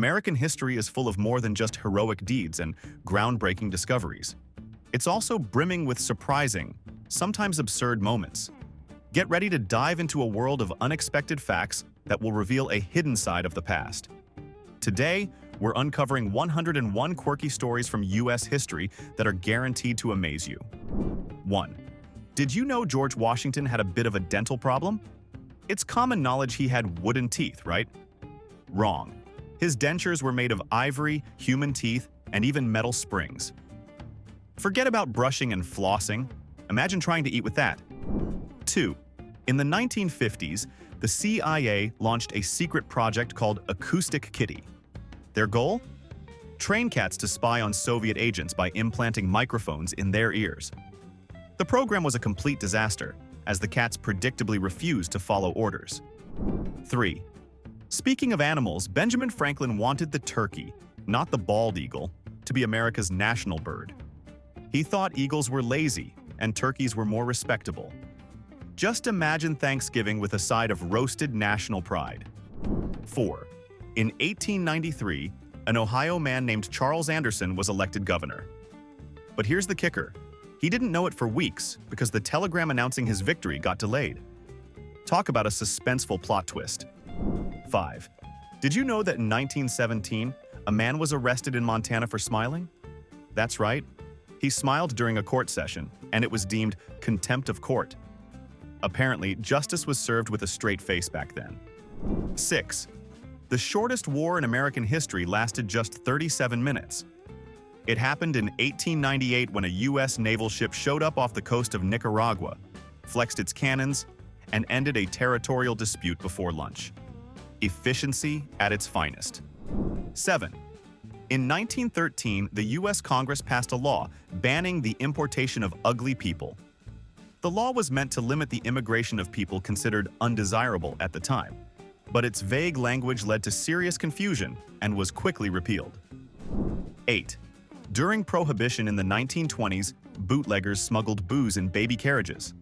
American history is full of more than just heroic deeds and groundbreaking discoveries. It's also brimming with surprising, sometimes absurd moments. Get ready to dive into a world of unexpected facts that will reveal a hidden side of the past. Today, we're uncovering 101 quirky stories from U.S. history that are guaranteed to amaze you. 1. Did you know George Washington had a bit of a dental problem? It's common knowledge he had wooden teeth, right? Wrong. His dentures were made of ivory, human teeth, and even metal springs. Forget about brushing and flossing. Imagine trying to eat with that. 2. In the 1950s, the CIA launched a secret project called Acoustic Kitty. Their goal? Train cats to spy on Soviet agents by implanting microphones in their ears. The program was a complete disaster, as the cats predictably refused to follow orders. 3. Speaking of animals, Benjamin Franklin wanted the turkey, not the bald eagle, to be America's national bird. He thought eagles were lazy and turkeys were more respectable. Just imagine Thanksgiving with a side of roasted national pride. 4. In 1893, an Ohio man named Charles Anderson was elected governor. But here's the kicker. He didn't know it for weeks because the telegram announcing his victory got delayed. Talk about a suspenseful plot twist. 5. Did you know that in 1917, a man was arrested in Montana for smiling? That's right. He smiled during a court session, and it was deemed contempt of court. Apparently, justice was served with a straight face back then. 6. The shortest war in American history lasted just 37 minutes. It happened in 1898 when a U.S. naval ship showed up off the coast of Nicaragua, flexed its cannons, and ended a territorial dispute before lunch. Efficiency at its finest. 7. In 1913, the U.S. Congress passed a law banning the importation of ugly people. The law was meant to limit the immigration of people considered undesirable at the time, but its vague language led to serious confusion and was quickly repealed. 8. During Prohibition in the 1920s, bootleggers smuggled booze in baby carriages.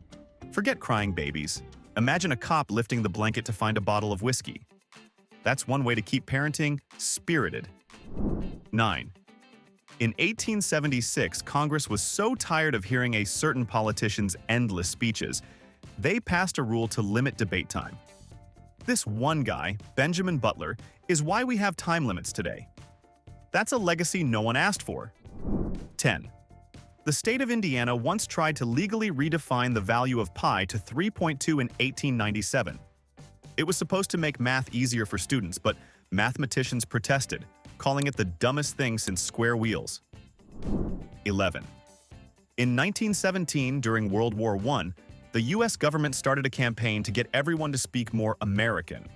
Forget crying babies. Imagine a cop lifting the blanket to find a bottle of whiskey. That's one way to keep parenting spirited. 9. In 1876, Congress was so tired of hearing a certain politician's endless speeches, they passed a rule to limit debate time. This one guy, Benjamin Butler, is why we have time limits today. That's a legacy no one asked for. 10. The state of Indiana once tried to legally redefine the value of pi to 3.2 in 1897. It was supposed to make math easier for students, but mathematicians protested, calling it the dumbest thing since square wheels. 11. In 1917, during World War I, the U.S. government started a campaign to get everyone to speak more American.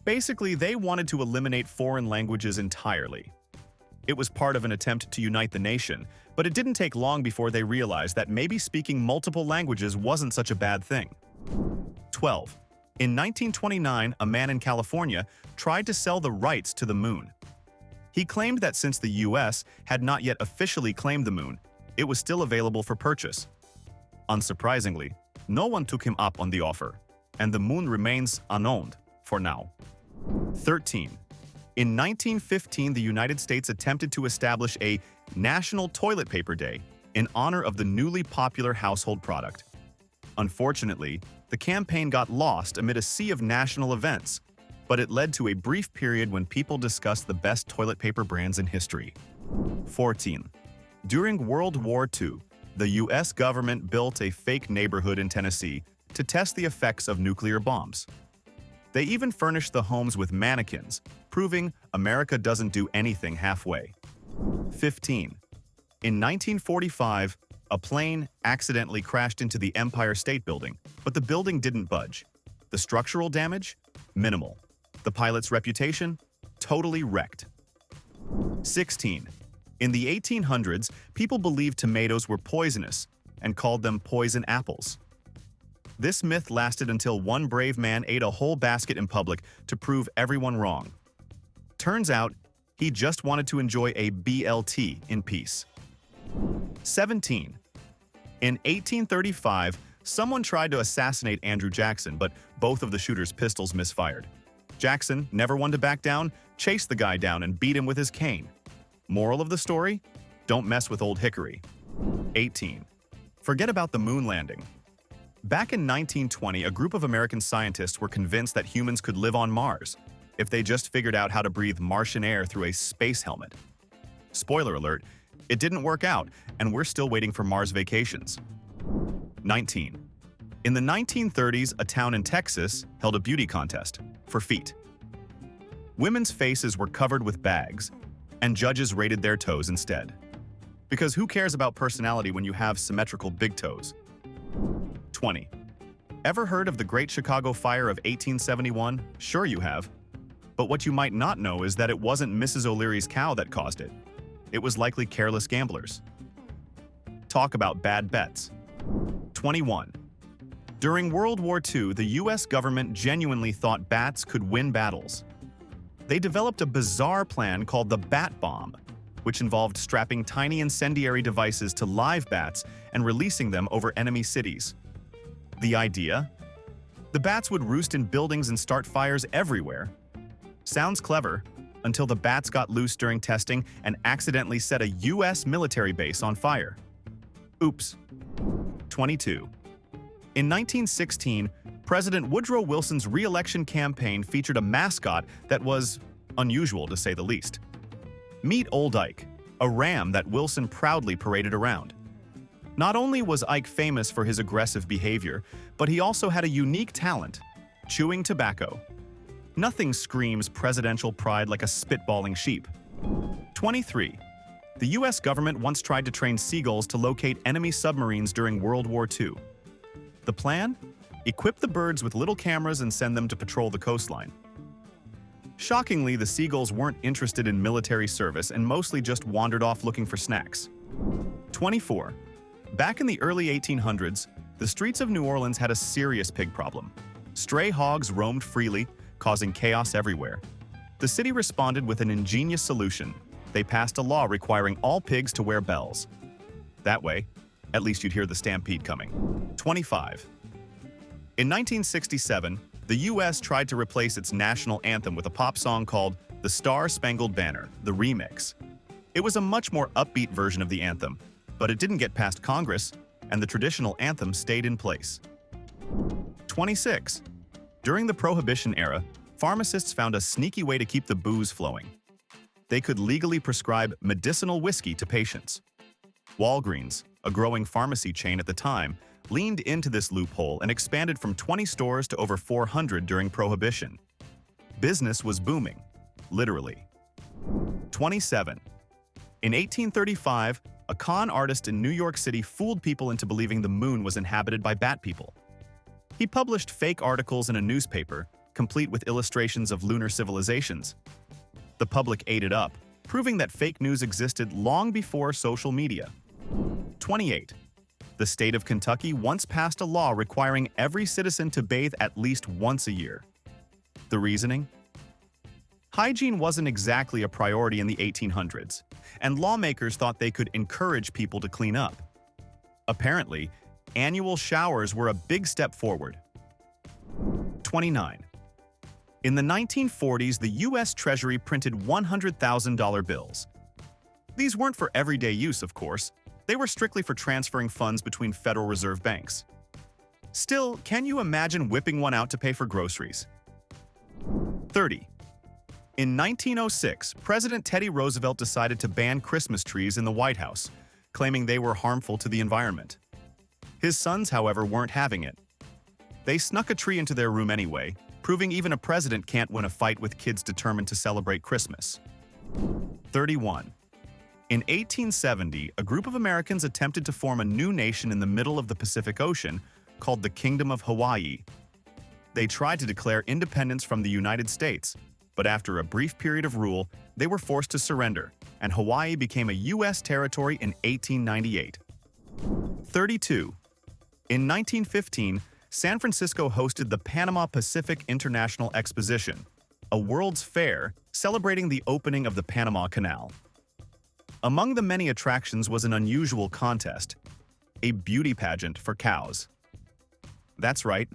Basically, they wanted to eliminate foreign languages entirely. It was part of an attempt to unite the nation, but it didn't take long before they realized that maybe speaking multiple languages wasn't such a bad thing. 12. In 1929, a man in California tried to sell the rights to the moon. He claimed that since the U.S. had not yet officially claimed the moon, it was still available for purchase. Unsurprisingly, no one took him up on the offer, and the moon remains unowned for now. 13. In 1915, the United States attempted to establish a National Toilet Paper Day in honor of the newly popular household product. Unfortunately, the campaign got lost amid a sea of national events, but it led to a brief period when people discussed the best toilet paper brands in history. 14. During World War II, the U.S. government built a fake neighborhood in Tennessee to test the effects of nuclear bombs. They even furnished the homes with mannequins, proving America doesn't do anything halfway. 15. In 1945, a plane accidentally crashed into the Empire State Building, but the building didn't budge. The structural damage? Minimal. The pilot's reputation? Totally wrecked. 16. In the 1800s, people believed tomatoes were poisonous and called them poison apples. This myth lasted until one brave man ate a whole basket in public to prove everyone wrong. Turns out, he just wanted to enjoy a BLT in peace. 17. In 1835, someone tried to assassinate Andrew Jackson, but both of the shooter's pistols misfired. Jackson, never one to back down, chased the guy down and beat him with his cane. Moral of the story? Don't mess with Old Hickory. 18. Forget about the moon landing. Back in 1920, a group of American scientists were convinced that humans could live on Mars if they just figured out how to breathe Martian air through a space helmet. Spoiler alert, it didn't work out, and we're still waiting for Mars vacations. 19. In the 1930s, a town in Texas held a beauty contest for feet. Women's faces were covered with bags, and judges rated their toes instead. Because who cares about personality when you have symmetrical big toes? 20. Ever heard of the Great Chicago Fire of 1871? Sure you have. But what you might not know is that it wasn't Mrs. O'Leary's cow that caused it. It was likely careless gamblers. Talk about bad bets. 21. During World War II, the US government genuinely thought bats could win battles. They developed a bizarre plan called the Bat Bomb, which involved strapping tiny incendiary devices to live bats and releasing them over enemy cities. The idea? The bats would roost in buildings and start fires everywhere. Sounds clever, until the bats got loose during testing and accidentally set a US military base on fire. Oops. 22. In 1916, President Woodrow Wilson's re-election campaign featured a mascot that was unusual to say the least. Meet Old Ike, a ram that Wilson proudly paraded around. Not only was Ike famous for his aggressive behavior, but he also had a unique talent: chewing tobacco. Nothing screams presidential pride like a spitballing sheep. 23. The US government once tried to train seagulls to locate enemy submarines during World War II. The plan? Equip the birds with little cameras and send them to patrol the coastline. Shockingly, the seagulls weren't interested in military service and mostly just wandered off looking for snacks. 24. Back in the early 1800s, the streets of New Orleans had a serious pig problem. Stray hogs roamed freely, causing chaos everywhere. The city responded with an ingenious solution. They passed a law requiring all pigs to wear bells. That way, at least you'd hear the stampede coming. 25. In 1967, the US tried to replace its national anthem with a pop song called The Star-Spangled Banner, the remix. It was a much more upbeat version of the anthem, but it didn't get past Congress, and the traditional anthem stayed in place. 26. During the Prohibition era, pharmacists found a sneaky way to keep the booze flowing. They could legally prescribe medicinal whiskey to patients. Walgreens, a growing pharmacy chain at the time, leaned into this loophole and expanded from 20 stores to over 400 during Prohibition. Business was booming, literally. 27. In 1835, a con artist in New York City fooled people into believing the moon was inhabited by bat people. He published fake articles in a newspaper, complete with illustrations of lunar civilizations. The public ate it up, proving that fake news existed long before social media. 28. The state of Kentucky once passed a law requiring every citizen to bathe at least once a year. The reasoning? Hygiene wasn't exactly a priority in the 1800s, and lawmakers thought they could encourage people to clean up. Apparently, annual showers were a big step forward. 29. In the 1940s, the U.S. Treasury printed $100,000 bills. These weren't for everyday use, of course. They were strictly for transferring funds between Federal Reserve banks. Still, can you imagine whipping one out to pay for groceries? 30. In 1906, President Teddy Roosevelt decided to ban Christmas trees in the White House, claiming they were harmful to the environment. His sons, however, weren't having it. They snuck a tree into their room anyway, proving even a president can't win a fight with kids determined to celebrate Christmas. 31. In 1870, a group of Americans attempted to form a new nation in the middle of the Pacific Ocean called the Kingdom of Hawaii. They tried to declare independence from the United States, but after a brief period of rule, they were forced to surrender, and Hawaii became a U.S. territory in 1898. 32. In 1915, San Francisco hosted the Panama Pacific International Exposition, a world's fair celebrating the opening of the Panama Canal. Among the many attractions was an unusual contest, a beauty pageant for cows. That's right,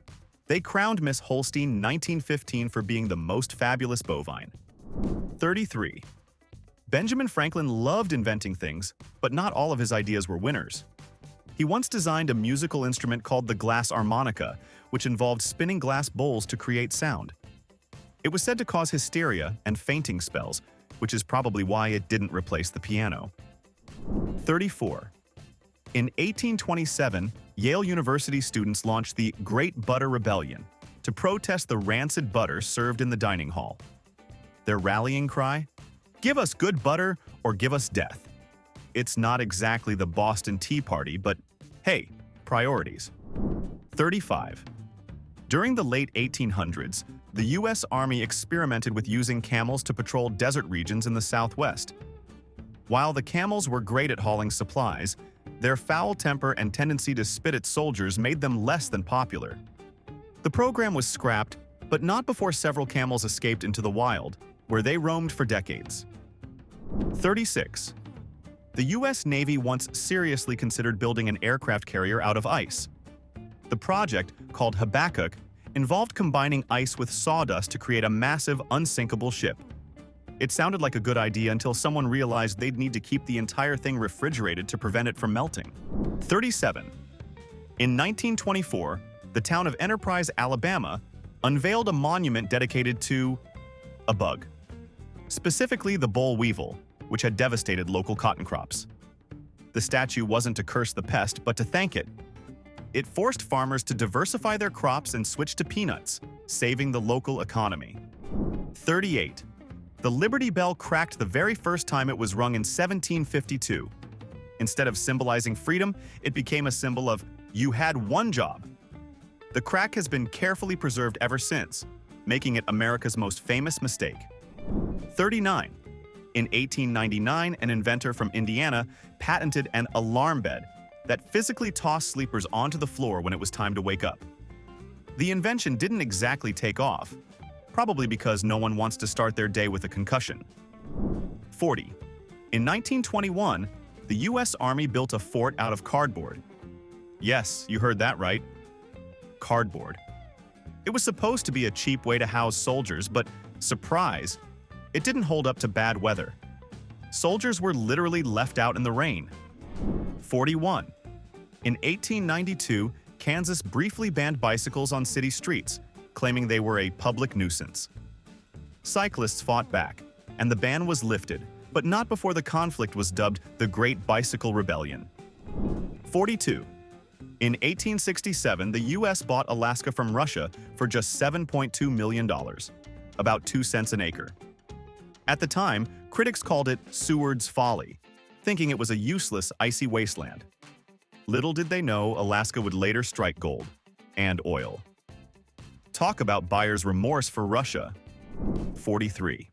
They crowned Miss Holstein 1915 for being the most fabulous bovine. 33. Benjamin Franklin loved inventing things, but not all of his ideas were winners. He once designed a musical instrument called the glass harmonica, which involved spinning glass bowls to create sound. It was said to cause hysteria and fainting spells, which is probably why it didn't replace the piano. 34. In 1827, Yale University students launched the Great Butter Rebellion to protest the rancid butter served in the dining hall. Their rallying cry? Give us good butter or give us death. It's not exactly the Boston Tea Party, but hey, priorities. 35. During the late 1800s, the U.S. Army experimented with using camels to patrol desert regions in the Southwest. While the camels were great at hauling supplies, their foul temper and tendency to spit at soldiers made them less than popular. The program was scrapped, but not before several camels escaped into the wild, where they roamed for decades. 36. The U.S. Navy once seriously considered building an aircraft carrier out of ice. The project, called Habakkuk, involved combining ice with sawdust to create a massive, unsinkable ship. It sounded like a good idea until someone realized they'd need to keep the entire thing refrigerated to prevent it from melting. 37. In 1924, the town of Enterprise, Alabama, unveiled a monument dedicated to a bug. Specifically the boll weevil, which had devastated local cotton crops. The statue wasn't to curse the pest, but to thank it. It forced farmers to diversify their crops and switch to peanuts, saving the local economy. 38. The Liberty Bell cracked the very first time it was rung in 1752. Instead of symbolizing freedom, it became a symbol of you had one job. The crack has been carefully preserved ever since, making it America's most famous mistake. 39. In 1899, an inventor from Indiana patented an alarm bed that physically tossed sleepers onto the floor when it was time to wake up. The invention didn't exactly take off, probably because no one wants to start their day with a concussion. 40. In 1921, the U.S. Army built a fort out of cardboard. Yes, you heard that right. Cardboard. It was supposed to be a cheap way to house soldiers, but surprise, it didn't hold up to bad weather. Soldiers were literally left out in the rain. 41. In 1892, Kansas briefly banned bicycles on city streets, claiming they were a public nuisance. Cyclists fought back, and the ban was lifted, but not before the conflict was dubbed the Great Bicycle Rebellion. 42. In 1867, the U.S. bought Alaska from Russia for just $7.2 million, about 2 cents an acre. At the time, critics called it Seward's Folly, thinking it was a useless, icy wasteland. Little did they know Alaska would later strike gold and oil. Talk about buyer's remorse for Russia. 43.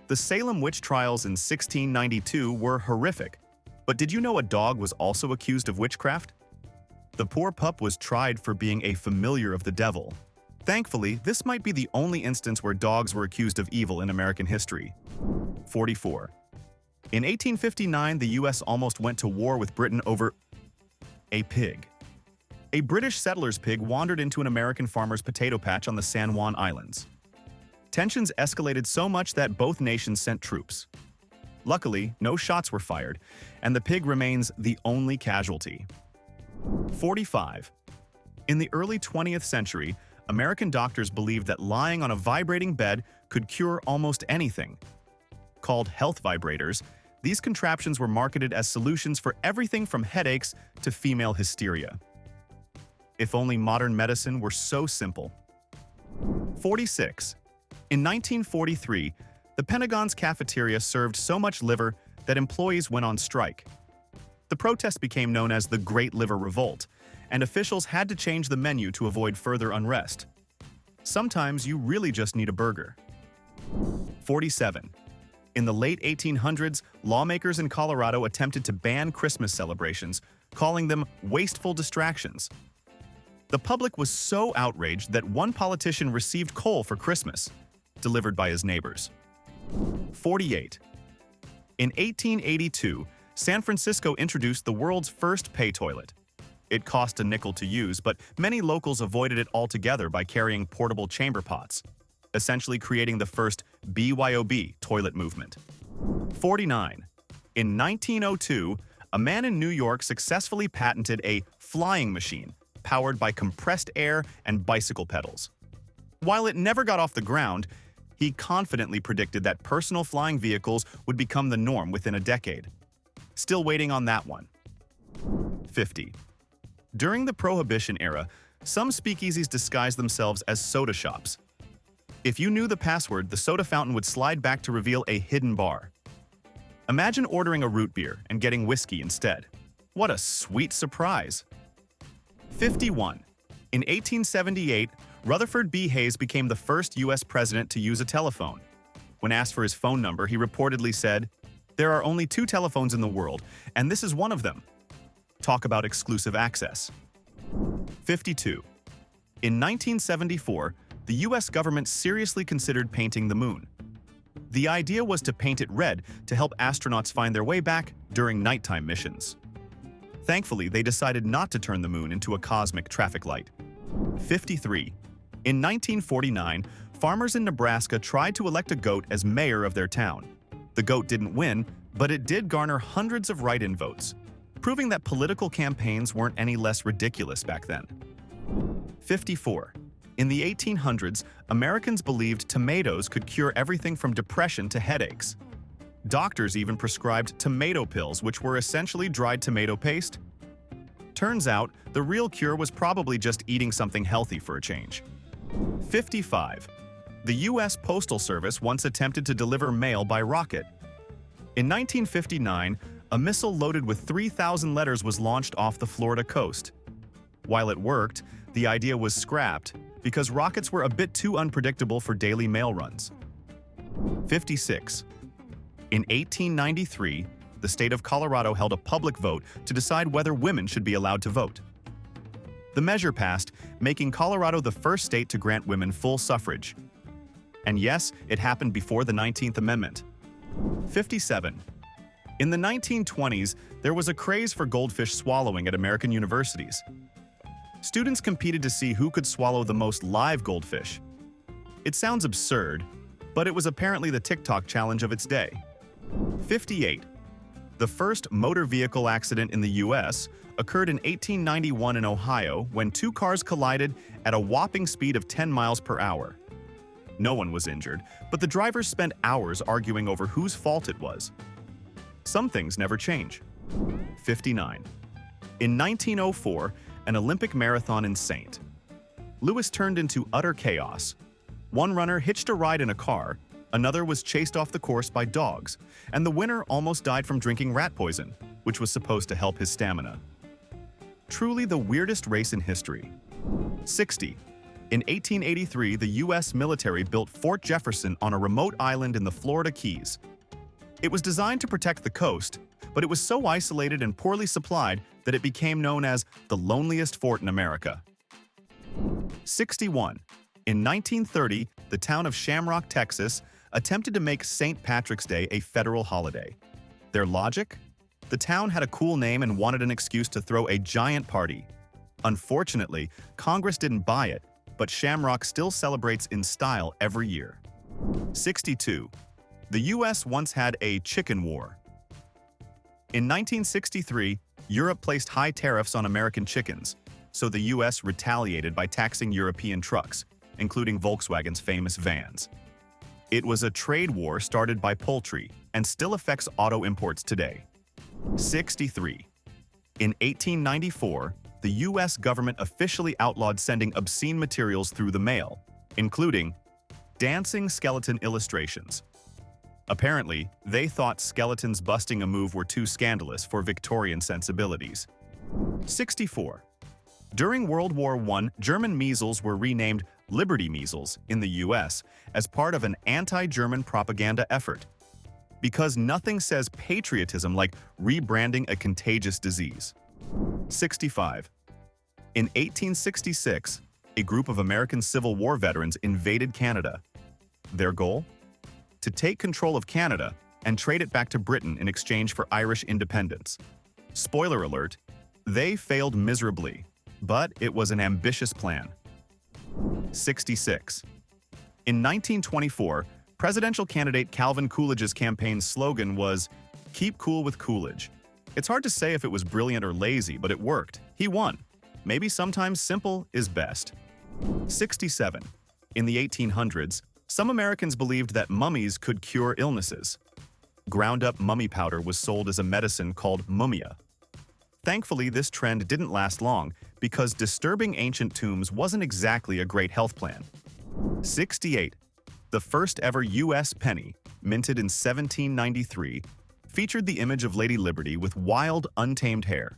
The Salem witch trials in 1692 were horrific, but did you know a dog was also accused of witchcraft? The poor pup was tried for being a familiar of the devil. Thankfully, this might be the only instance where dogs were accused of evil in American history. 44. In 1859, the U.S. almost went to war with Britain over a pig. A British settler's pig wandered into an American farmer's potato patch on the San Juan Islands. Tensions escalated so much that both nations sent troops. Luckily, no shots were fired, and the pig remains the only casualty. 45. In the early 20th century, American doctors believed that lying on a vibrating bed could cure almost anything. Called health vibrators, these contraptions were marketed as solutions for everything from headaches to female hysteria. If only modern medicine were so simple. 46. In 1943, the Pentagon's cafeteria served so much liver that employees went on strike. The protest became known as the Great Liver Revolt, and officials had to change the menu to avoid further unrest. Sometimes you really just need a burger. 47. In the late 1800s, lawmakers in Colorado attempted to ban Christmas celebrations, calling them wasteful distractions. The public was so outraged that one politician received coal for Christmas, delivered by his neighbors. 48. In 1882, San Francisco introduced the world's first pay toilet. It cost a nickel to use, but many locals avoided it altogether by carrying portable chamber pots, essentially creating the first BYOB toilet movement. 49. In 1902, a man in New York successfully patented a flying machine powered by compressed air and bicycle pedals. While it never got off the ground, he confidently predicted that personal flying vehicles would become the norm within a decade. Still waiting on that one. 50. During the Prohibition era, some speakeasies disguised themselves as soda shops. If you knew the password, the soda fountain would slide back to reveal a hidden bar. Imagine ordering a root beer and getting whiskey instead. What a sweet surprise! 51. In 1878, Rutherford B. Hayes became the first U.S. president to use a telephone. When asked for his phone number, he reportedly said, "There are only 2 telephones in the world, and this is one of them." Talk about exclusive access. 52. In 1974, the U.S. government seriously considered painting the moon. The idea was to paint it red to help astronauts find their way back during nighttime missions. Thankfully, they decided not to turn the moon into a cosmic traffic light. 53. In 1949, farmers in Nebraska tried to elect a goat as mayor of their town. The goat didn't win, but it did garner hundreds of write-in votes, proving that political campaigns weren't any less ridiculous back then. 54. In the 1800s, Americans believed tomatoes could cure everything from depression to headaches. Doctors even prescribed tomato pills, which were essentially dried tomato paste. Turns out, the real cure was probably just eating something healthy for a change. 55. The U.S. Postal Service once attempted to deliver mail by rocket. In 1959, a missile loaded with 3,000 letters was launched off the Florida coast. While it worked, the idea was scrapped because rockets were a bit too unpredictable for daily mail runs. 56. In 1893, the state of Colorado held a public vote to decide whether women should be allowed to vote. The measure passed, making Colorado the first state to grant women full suffrage. And yes, it happened before the 19th Amendment. 57. In the 1920s, there was a craze for goldfish swallowing at American universities. Students competed to see who could swallow the most live goldfish. It sounds absurd, but it was apparently the TikTok challenge of its day. 58. The first motor vehicle accident in the U.S. occurred in 1891 in Ohio when 2 cars collided at a whopping speed of 10 miles per hour. No one was injured, but the drivers spent hours arguing over whose fault it was. Some things never change. 59. In 1904, an Olympic marathon in St. Louis turned into utter chaos. One runner hitched a ride in a car, another was chased off the course by dogs, and the winner almost died from drinking rat poison, which was supposed to help his stamina. Truly the weirdest race in history. 60. In 1883, the U.S. military built Fort Jefferson on a remote island in the Florida Keys. It was designed to protect the coast, but it was so isolated and poorly supplied that it became known as the loneliest fort in America. 61. In 1930, the town of Shamrock, Texas, attempted to make St. Patrick's Day a federal holiday. Their logic? The town had a cool name and wanted an excuse to throw a giant party. Unfortunately, Congress didn't buy it, but Shamrock still celebrates in style every year. 62. The U.S. once had a chicken war. In 1963, Europe placed high tariffs on American chickens, so the U.S. retaliated by taxing European trucks, including Volkswagen's famous vans. It was a trade war started by poultry and still affects auto imports today. 63. In 1894, the U.S. government officially outlawed sending obscene materials through the mail, including dancing skeleton illustrations. Apparently, they thought skeletons busting a move were too scandalous for Victorian sensibilities. 64. During World War I, German measles were renamed Liberty measles in the U.S. as part of an anti-German propaganda effort. Because nothing says patriotism like rebranding a contagious disease. 65. In 1866, a group of American Civil War veterans invaded Canada. Their goal? To take control of Canada and trade it back to Britain in exchange for Irish independence. Spoiler alert, They failed miserably, but it was an ambitious plan. 66. In 1924, presidential candidate Calvin Coolidge's campaign slogan was, "Keep cool with Coolidge." It's hard to say if it was brilliant or lazy, but it worked. He won. Maybe sometimes simple is best. 67. In the 1800s, some Americans believed that mummies could cure illnesses. Ground-up mummy powder was sold as a medicine called mumia. Thankfully, this trend didn't last long because disturbing ancient tombs wasn't exactly a great health plan. 68. The first ever U.S. penny, minted in 1793, featured the image of Lady Liberty with wild, untamed hair.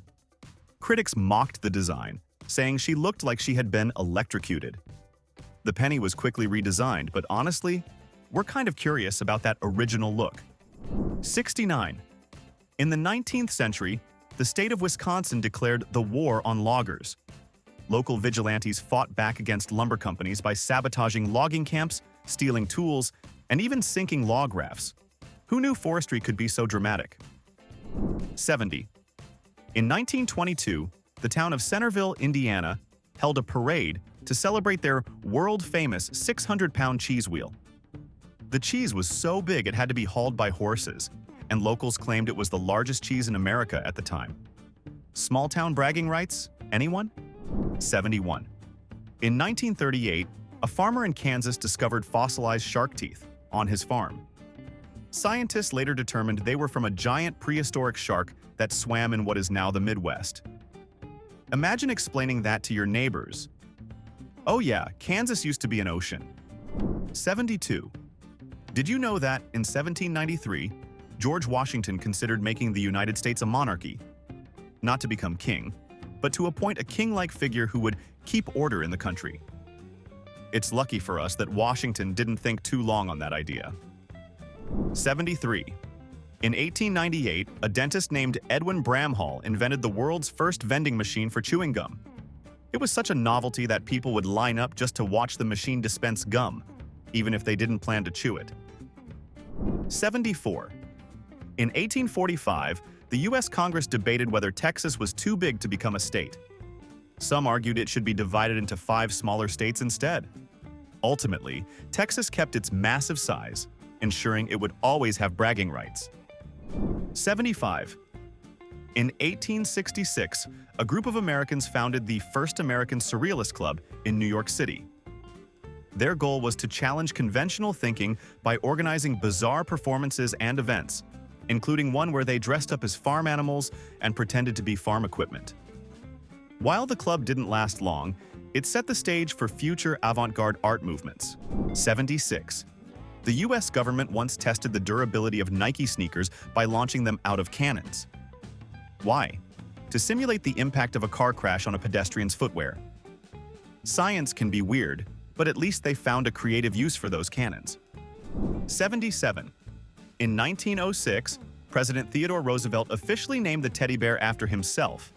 Critics mocked the design, saying she looked like she had been electrocuted. The penny was quickly redesigned, but honestly, we're kind of curious about that original look. 69. In the 19th century, the state of Wisconsin declared the war on loggers. Local vigilantes fought back against lumber companies by sabotaging logging camps, stealing tools, and even sinking log rafts. Who knew forestry could be so dramatic? 70. In 1922, the town of Centerville, Indiana, held a parade to celebrate their world-famous 600-pound cheese wheel. The cheese was so big it had to be hauled by horses, and locals claimed it was the largest cheese in America at the time. Small-town bragging rights? Anyone? 71. In 1938, a farmer in Kansas discovered fossilized shark teeth on his farm. Scientists later determined they were from a giant prehistoric shark that swam in what is now the Midwest. Imagine explaining that to your neighbors. Oh yeah, Kansas used to be an ocean. 72. Did you know that, in 1793, George Washington considered making the United States a monarchy? Not to become king, but to appoint a king-like figure who would keep order in the country. It's lucky for us that Washington didn't think too long on that idea. 73. In 1898, a dentist named Edwin Bramhall invented the world's first vending machine for chewing gum. It was such a novelty that people would line up just to watch the machine dispense gum, even if they didn't plan to chew it. 74. In 1845, the U.S. Congress debated whether Texas was too big to become a state. Some argued it should be divided into 5 smaller states instead. Ultimately, Texas kept its massive size, ensuring it would always have bragging rights. 75. In 1866, a group of Americans founded the First American Surrealist Club in New York City. Their goal was to challenge conventional thinking by organizing bizarre performances and events, including one where they dressed up as farm animals and pretended to be farm equipment. While the club didn't last long, it set the stage for future avant-garde art movements. 76. The US government once tested the durability of Nike sneakers by launching them out of cannons. Why? To simulate the impact of a car crash on a pedestrian's footwear. Science can be weird, but at least they found a creative use for those cannons. 77. In 1906, President Theodore Roosevelt officially named the teddy bear after himself.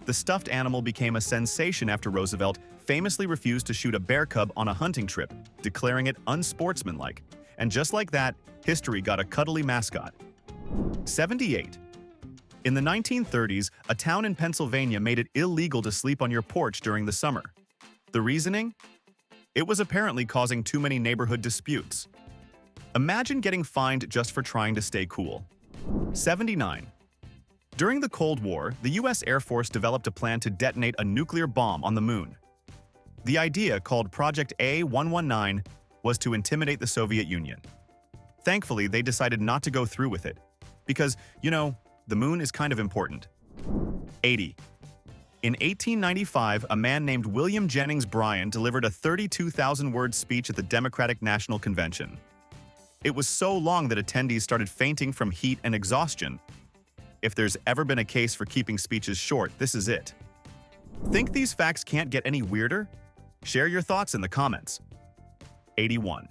The stuffed animal became a sensation after Roosevelt famously refused to shoot a bear cub on a hunting trip, declaring it unsportsmanlike. And just like that, history got a cuddly mascot. 78. In the 1930s, a town in Pennsylvania made it illegal to sleep on your porch during the summer. The reasoning? It was apparently causing too many neighborhood disputes. Imagine getting fined just for trying to stay cool. 79. During the Cold War, the US Air Force developed a plan to detonate a nuclear bomb on the moon. The idea, called Project A-119, was to intimidate the Soviet Union. Thankfully, they decided not to go through with it, because, the moon is kind of important. 80. In 1895, a man named William Jennings Bryan delivered a 32,000-word speech at the Democratic National Convention. It was so long that attendees started fainting from heat and exhaustion. If there's ever been a case for keeping speeches short, this is it. Think these facts can't get any weirder? Share your thoughts in the comments. 81.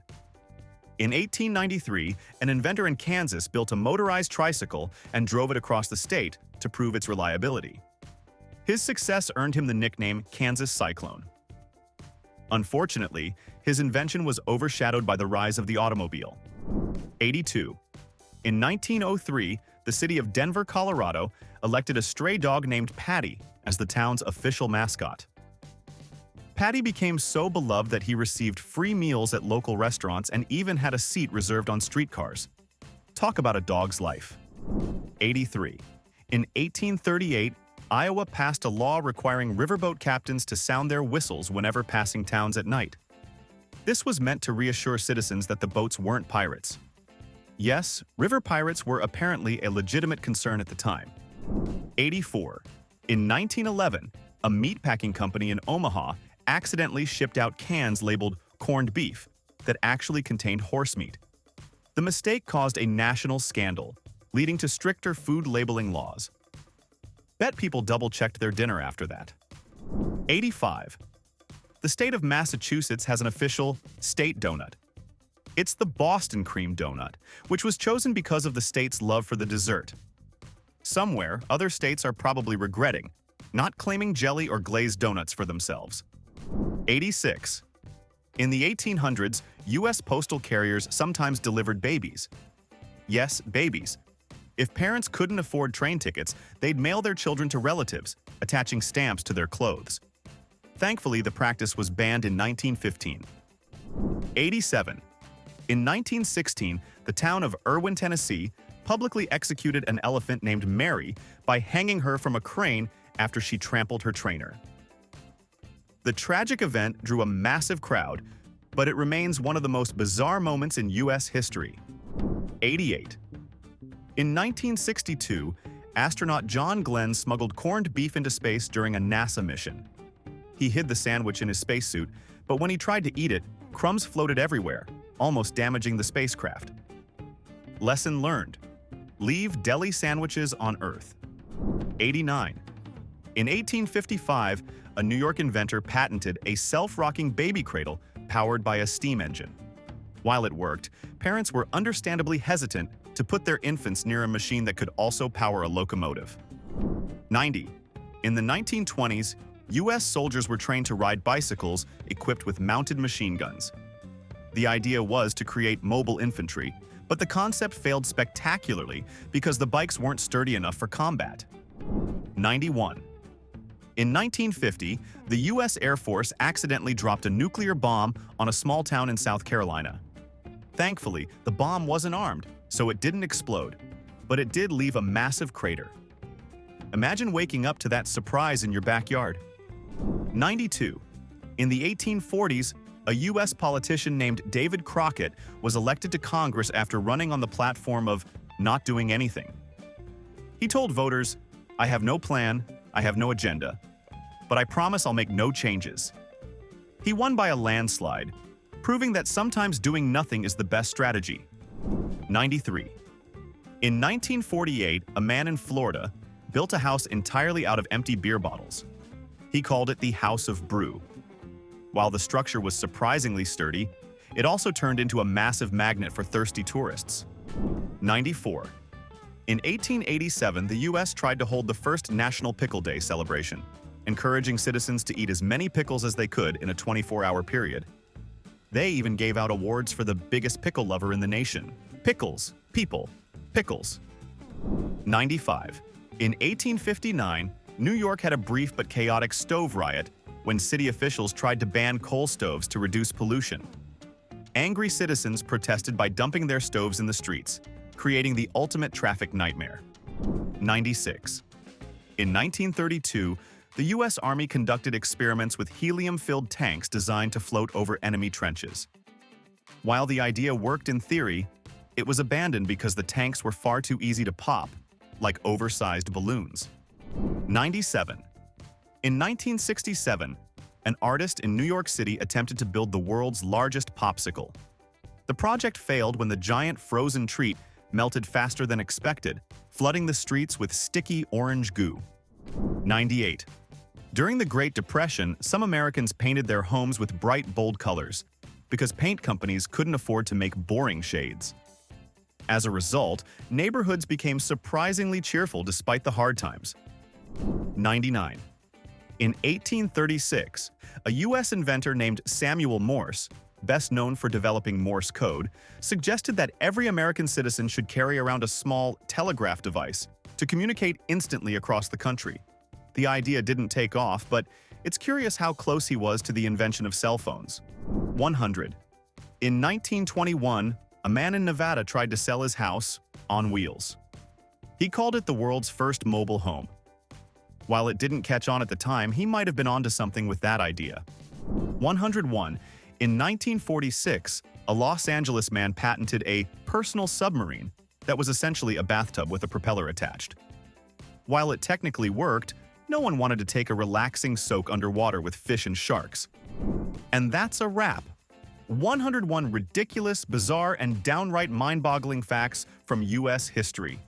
In 1893, an inventor in Kansas built a motorized tricycle and drove it across the state to prove its reliability. His success earned him the nickname Kansas Cyclone. Unfortunately, his invention was overshadowed by the rise of the automobile. 82. In 1903, the city of Denver, Colorado, elected a stray dog named Patty as the town's official mascot. Patty became so beloved that he received free meals at local restaurants and even had a seat reserved on streetcars. Talk about a dog's life. 83. In 1838, Iowa passed a law requiring riverboat captains to sound their whistles whenever passing towns at night. This was meant to reassure citizens that the boats weren't pirates. Yes, river pirates were apparently a legitimate concern at the time. 84. In 1911, a meatpacking company in Omaha accidentally shipped out cans labeled corned beef that actually contained horse meat. The mistake caused a national scandal, leading to stricter food labeling laws. Bet people double-checked their dinner after that. 85. The state of Massachusetts has an official state donut. It's the Boston cream donut, which was chosen because of the state's love for the dessert. Somewhere, other states are probably regretting not claiming jelly or glazed donuts for themselves. 86. In the 1800s, U.S. postal carriers sometimes delivered babies. Yes, babies. If parents couldn't afford train tickets, they'd mail their children to relatives, attaching stamps to their clothes. Thankfully, the practice was banned in 1915. 87. In 1916, the town of Irwin, Tennessee, publicly executed an elephant named Mary by hanging her from a crane after she trampled her trainer. The tragic event drew a massive crowd, but it remains one of the most bizarre moments in U.S. history. 88. In 1962, astronaut John Glenn smuggled corned beef into space during a NASA mission. He hid the sandwich in his spacesuit, but when he tried to eat it, crumbs floated everywhere, almost damaging the spacecraft. Lesson learned: leave deli sandwiches on Earth. 89. In 1855, a New York inventor patented a self-rocking baby cradle powered by a steam engine. While it worked, parents were understandably hesitant to put their infants near a machine that could also power a locomotive. 90. In the 1920s, U.S. soldiers were trained to ride bicycles equipped with mounted machine guns. The idea was to create mobile infantry, but the concept failed spectacularly because the bikes weren't sturdy enough for combat. 91. In 1950, the U.S. Air Force accidentally dropped a nuclear bomb on a small town in South Carolina. Thankfully, the bomb wasn't armed, so it didn't explode, but it did leave a massive crater. Imagine waking up to that surprise in your backyard. 92. In the 1840s, a U.S. politician named David Crockett was elected to Congress after running on the platform of not doing anything. He told voters, "I have no plan, I have no agenda, but I promise I'll make no changes." He won by a landslide, proving that sometimes doing nothing is the best strategy. 93. In 1948, a man in Florida built a house entirely out of empty beer bottles. He called it the House of Brew. While the structure was surprisingly sturdy, it also turned into a massive magnet for thirsty tourists. 94. In 1887, the U.S. tried to hold the first National Pickle Day celebration, encouraging citizens to eat as many pickles as they could in a 24-hour period. They even gave out awards for the biggest pickle lover in the nation. Pickles, people, pickles. 95. In 1859, New York had a brief but chaotic stove riot when city officials tried to ban coal stoves to reduce pollution. Angry citizens protested by dumping their stoves in the streets, creating the ultimate traffic nightmare. 96. In 1932, the U.S. Army conducted experiments with helium-filled tanks designed to float over enemy trenches. While the idea worked in theory, it was abandoned because the tanks were far too easy to pop, like oversized balloons. 97. In 1967, an artist in New York City attempted to build the world's largest popsicle. The project failed when the giant frozen treat melted faster than expected, flooding the streets with sticky orange goo. 98. During the Great Depression, some Americans painted their homes with bright, bold colors because paint companies couldn't afford to make boring shades. As a result, neighborhoods became surprisingly cheerful despite the hard times. 99. In 1836, a U.S. inventor named Samuel Morse best known for developing Morse code, suggested that every American citizen should carry around a small telegraph device to communicate instantly across the country. The idea didn't take off, but it's curious how close he was to the invention of cell phones. 100. In 1921, a man in Nevada tried to sell his house on wheels. He called it the world's first mobile home. While it didn't catch on at the time, he might have been onto something with that idea. 101. In 1946, a Los Angeles man patented a personal submarine that was essentially a bathtub with a propeller attached. While it technically worked, no one wanted to take a relaxing soak underwater with fish and sharks. And that's a wrap. 101 ridiculous, bizarre, and downright mind-boggling facts from US history.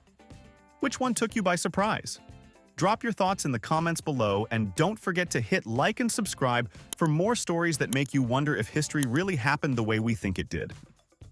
Which one took you by surprise? Drop your thoughts in the comments below, and don't forget to hit like and subscribe for more stories that make you wonder if history really happened the way we think it did.